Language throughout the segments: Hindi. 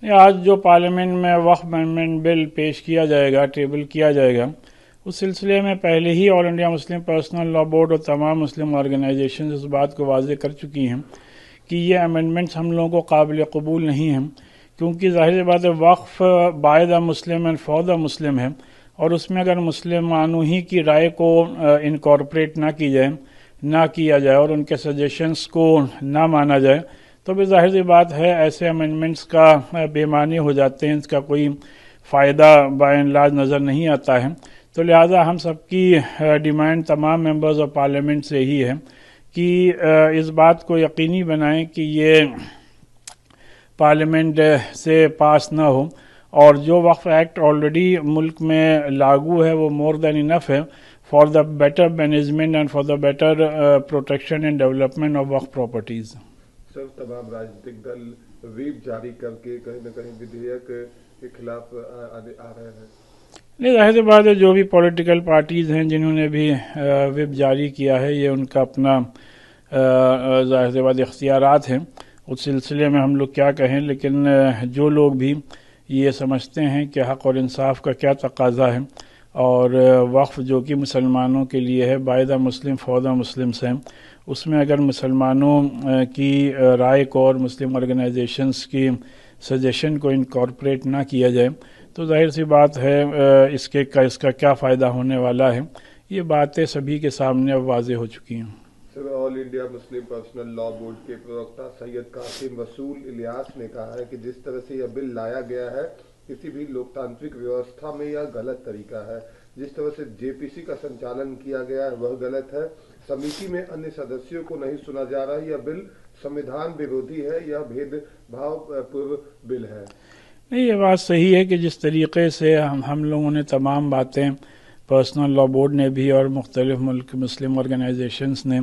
आज जो पार्लियामेंट में वक्फ अमेंडमेंट बिल पेश किया जाएगा, टेबल किया जाएगा, उस सिलसिले में पहले ही all India Muslim personal law board और तमाम मुस्लिम ऑर्गेनाइजेशन इस बात को वाज़ेह कर चुकी हैं कि ये अमेंडमेंट्स हम लोगों को काबिल कबूल नहीं हैं, क्योंकि ज़ाहिर बात है वक्फ by the Muslim and for the Muslim है, और उसमें अगर मुसलमानों ही की राय को इनकॉर्पोरेट ना की जाए, ना किया जाए और उनके सजेशंस को ना माना जाए, तो भी जाहिर सी बात है ऐसे अमेंडमेंट्स का बेमानी हो जाते हैं, इसका कोई फ़ायदा बाय एंड लार्ज नज़र नहीं आता है। तो लिहाजा हम सबकी डिमांड तमाम मेंबर्स ऑफ पार्लियामेंट से ही है कि इस बात को यकीनी बनाएं कि ये पार्लियामेंट से पास ना हो, और जो वक्फ एक्ट ऑलरेडी मुल्क में लागू है वो मोर देन इनफ है for the better management and for the better protection and development of Waqf properties. Sir, तमाम राजनीतिक दल व्हीप जारी करके कहीं न कहीं विधेयक के खिलाफ आ रहे हैं। नहीं, जाहिर सी बात है जो भी पॉलिटिकल पार्टीज़ हैं जिन्होंने भी व्हिप जारी किया है, ये उनका अपना जाहिर सी बात इख्तियारात हैं, उस सिलसिले में हम लोग क्या कहें। लेकिन जो लोग भी ये समझते हैं कि हक़ और इंसाफ का क्या तकाजा है, और वक्फ जो कि मुसलमानों के लिए है, bye the Muslim for the Muslims हैं, उसमें अगर मुसलमानों की राय को और मुस्लिम ऑर्गेनाइजेशंस की सजेशन को इनकॉर्पोरेट ना किया जाए, तो जाहिर सी बात है इसका क्या फ़ायदा होने वाला है। ये बातें सभी के सामने अब वाज़ेह हो चुकी हैं। Sir, all India Muslim personal law board के प्रवक्ता सैयद कासिम रसूल इलियास ने कहा है कि जिस तरह से यह बिल लाया गया है किसी भी लोकतांत्रिक व्यवस्था में यह गलत तरीका है। जिस तरह से जेपीसी का संचालन किया गया है वह गलत है। समिति में अन्य सदस्यों को नहीं सुना जा रहा है। यह बिल संविधान विरोधी है, यह भेदभाव पूर्व बिल है। नहीं, ये बात सही है कि जिस तरीके से हम लोगों ने तमाम बातें पर्सनल लॉ बोर्ड ने भी और मुख्तलिफ मुल्क मुस्लिम ऑर्गेनाइजेशंस ने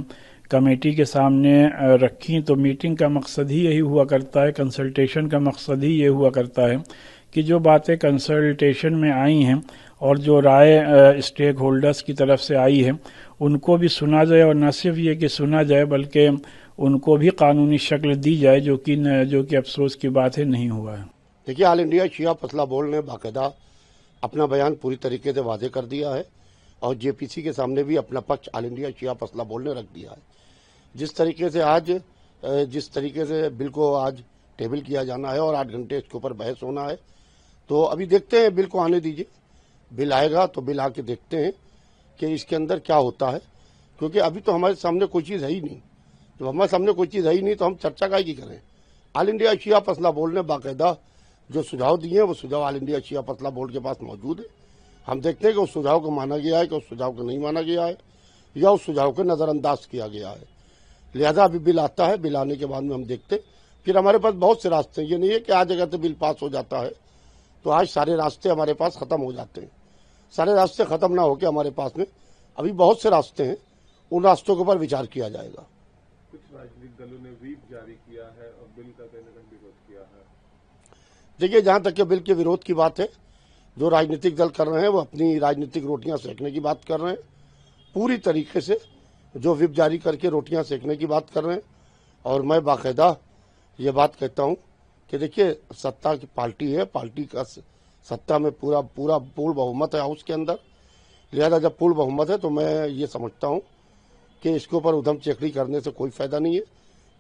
कमेटी के सामने रखी, तो मीटिंग का मकसद ही यही हुआ करता है, कंसल्टेशन का मकसद ही ये हुआ करता है कि जो बातें कंसल्टेशन में आई हैं और जो राय स्टेक होल्डर्स की तरफ से आई है उनको भी सुना जाए, और न सिर्फ ये कि सुना जाए बल्कि उनको भी कानूनी शक्ल दी जाए, जो कि अफसोस की बात है नहीं हुआ है। देखिए, ऑल इंडिया शिया फसला बोर्ड ने बाकायदा अपना बयान पूरी तरीके से वादे कर दिया है, और जेपीसी के सामने भी अपना पक्ष ऑल इंडिया शिया फसला बोर्ड ने रख दिया है। जिस तरीके से बिल को आज टेबल किया जाना है और 8 घंटे इसके ऊपर बहस होना है, तो अभी देखते हैं, बिल को आने दीजिए। बिल आएगा तो बिल आके देखते हैं कि इसके अंदर क्या होता है, क्योंकि अभी तो हमारे सामने कोई चीज़ है ही नहीं। जब हमारे सामने कोई चीज़ है ही नहीं तो हम चर्चा काहे की करें। ऑल इंडिया शिया फसला बोर्ड ने बाकायदा जो सुझाव दिए हैं वो सुझाव ऑल इंडिया शिया फसला बोर्ड के पास मौजूद है। हम देखते हैं कि उस सुझाव को माना गया है कि उस सुझाव को नहीं माना गया है, या उस सुझाव को नज़रअंदाज किया गया है। लिहाजा अभी बिल आता है, बिल आने के बाद में हम देखते, फिर हमारे पास बहुत से रास्ते हैं। ये नहीं है कि आज अगर तो बिल पास हो जाता है तो आज सारे रास्ते हमारे पास खत्म हो जाते हैं। सारे रास्ते खत्म ना होकर हमारे पास में अभी बहुत से रास्ते हैं, उन रास्तों के ऊपर विचार किया जाएगा। कुछ राजनीतिक दलों ने व्हीप जारी किया है और बिल का कहीं न कहीं विरोध किया है। देखिए, जहां तक के बिल के विरोध की बात है, जो राजनीतिक दल कर रहे हैं वो अपनी राजनीतिक रोटियां सेकने की बात कर रहे हैं। पूरी तरीके से जो व्हिप जारी करके रोटियां सेकने की बात कर रहे हैं। और मैं बाकायदा ये बात कहता हूं कि देखिए, सत्ता की पार्टी है, पार्टी का सत्ता में पूरा पूर्ण बहुमत है हाउस के अंदर। लिहाजा जब पूर्ण बहुमत है तो मैं ये समझता हूं कि इसके ऊपर उधम चेकड़ी करने से कोई फायदा नहीं है।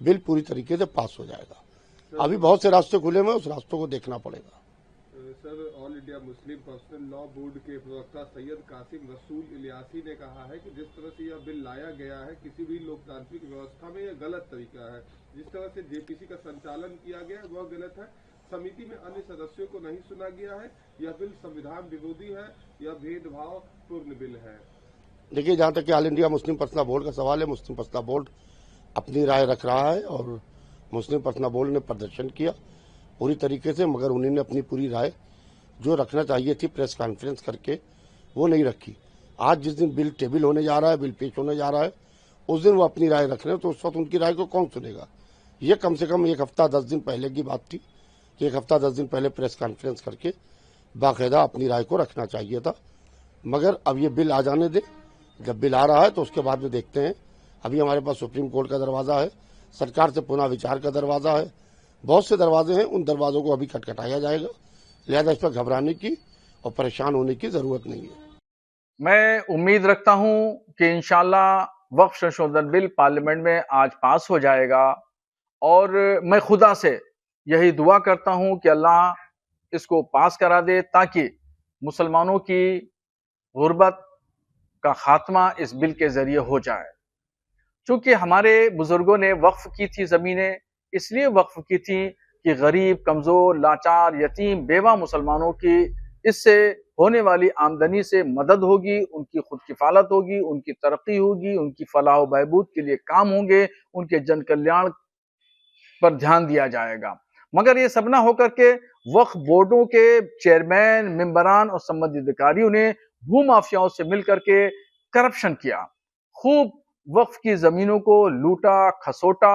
बिल पूरी तरीके से पास हो जाएगा। अभी बहुत से रास्ते खुले हुए हैं, उस रास्तों को देखना पड़ेगा। Sir, all India Muslim personal law board के प्रवक्ता सैयद कासिम रसूल इलियासी ने कहा है कि जिस तरह से यह बिल लाया गया है किसी भी लोकतांत्रिक व्यवस्था में यह गलत तरीका है। जिस तरह से जेपीसी का संचालन किया गया है वह गलत है। समिति में अन्य सदस्यों को नहीं सुना गया है। यह बिल संविधान विरोधी है, यह भेदभाव पूर्ण बिल है। देखिए, जहां तक कि all India Muslim personal board का सवाल है, मुस्लिम पर्सनल बोर्ड अपनी राय रख रहा है और मुस्लिम पर्सनल बोर्ड ने प्रदर्शन किया पूरी तरीके से, मगर उन्होंने अपनी पूरी राय जो रखना चाहिए थी प्रेस कॉन्फ्रेंस करके वो नहीं रखी। आज जिस दिन बिल टेबल होने जा रहा है, बिल पेश होने जा रहा है, उस दिन वो अपनी राय रख रहे हैं, तो उस वक्त उनकी राय को कौन सुनेगा। ये कम से कम 1 हफ्ता 10 दिन पहले की बात थी कि 1 हफ्ता 10 दिन पहले प्रेस कॉन्फ्रेंस करके बाकायदा अपनी राय को रखना चाहिए था। मगर अब ये बिल आ जाने दे, जब बिल आ रहा है तो उसके बाद में देखते हैं। अभी हमारे पास सुप्रीम कोर्ट का दरवाज़ा है, सरकार से पुनः विचार का दरवाज़ा है, बहुत से दरवाजे हैं, उन दरवाजों को अभी खटखटाया जाएगा। लिहाजा इस पर घबराने की और परेशान होने की जरूरत नहीं है। मैं उम्मीद रखता हूं कि इंशाल्लाह वक्फ संशोधन बिल पार्लियामेंट में आज पास हो जाएगा और मैं खुदा से यही दुआ करता हूं कि अल्लाह इसको पास करा दे ताकि मुसलमानों की गुर्बत का खात्मा इस बिल के जरिए हो जाए। चूंकि हमारे बुजुर्गों ने वक्फ की थी जमीनें, इसलिए वक्फ की थी कि गरीब, कमजोर, लाचार, यतीम, बेवा मुसलमानों की इससे होने वाली आमदनी से मदद होगी, उनकी खुद किफालत होगी, उनकी तरक्की होगी, उनकी फलाह व बहबूद के लिए काम होंगे, उनके जन कल्याण पर ध्यान दिया जाएगा। मगर ये सब ना होकर के वक्फ बोर्डों के चेयरमैन, मेंबरान और संबंधित अधिकारियों ने भूमाफियाओं से मिलकर के करप्शन किया, खूब वक्फ की जमीनों को लूटा, खसोटा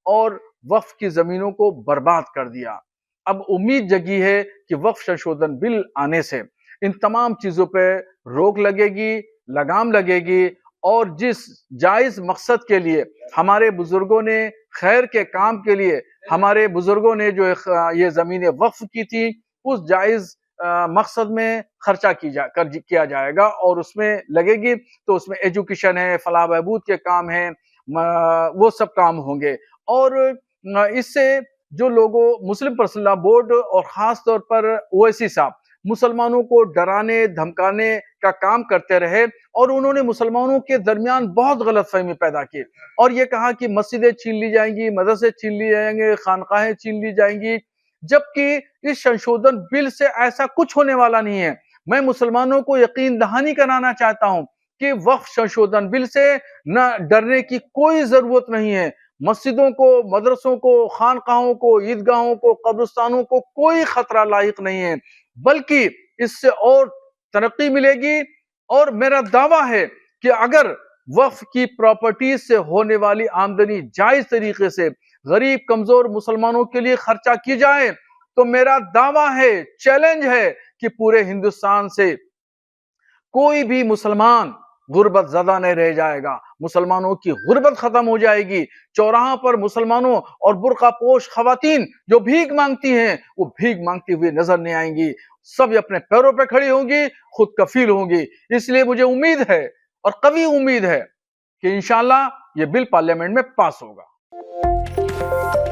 और वक्फ की जमीनों को बर्बाद कर दिया। अब उम्मीद जगी है कि वक्फ संशोधन बिल आने से इन तमाम चीजों पे रोक लगेगी, लगाम लगेगी और जिस जायज मकसद के लिए हमारे बुजुर्गों ने खैर के काम के लिए हमारे बुजुर्गों ने जो ये जमीनें वक्फ की थी, उस जायज मकसद में खर्चा किया जाएगा और उसमें लगेगी तो उसमें एजुकेशन है, फलाह बहबूद के काम है, वो सब काम होंगे। और इससे जो लोगों मुस्लिम पर्सनल लॉ बोर्ड और खास तौर पर ओवैसी साहब मुसलमानों को डराने धमकाने का काम करते रहे और उन्होंने मुसलमानों के दरमियान बहुत गलतफहमी पैदा की और ये कहा कि मस्जिदें छीन ली जाएंगी, मदरसे छीन लिए जाएंगे, खानकाहें छीन ली जाएंगी, जबकि इस संशोधन बिल से ऐसा कुछ होने वाला नहीं है। मैं मुसलमानों को यकीन दहानी कराना चाहता हूं कि वक्फ संशोधन बिल से न डरने की कोई जरूरत नहीं है। मस्जिदों को, मदरसों को, खानकाहों को, ईदगाहों को, कब्रिस्तानों को कोई खतरा लायक नहीं है, बल्कि इससे और तरक्की मिलेगी। और मेरा दावा है कि अगर वक्फ की प्रॉपर्टीज से होने वाली आमदनी जायज तरीके से गरीब, कमजोर मुसलमानों के लिए खर्चा की जाए तो मेरा दावा है, चैलेंज है कि पूरे हिंदुस्तान से कोई भी मुसलमान गुर्बत ज़्यादा नहीं रह जाएगा, मुसलमानों की गुर्बत खत्म हो जाएगी। चौराहा पर मुसलमानों और बुर्का पोश खवातीन जो भीख मांगती हैं वो भीख मांगती हुई नजर नहीं आएंगी, सब अपने पैरों पे खड़ी होंगी, खुद कफील होंगी। इसलिए मुझे उम्मीद है और कवी उम्मीद है कि इंशाल्लाह ये बिल पार्लियामेंट में पास होगा।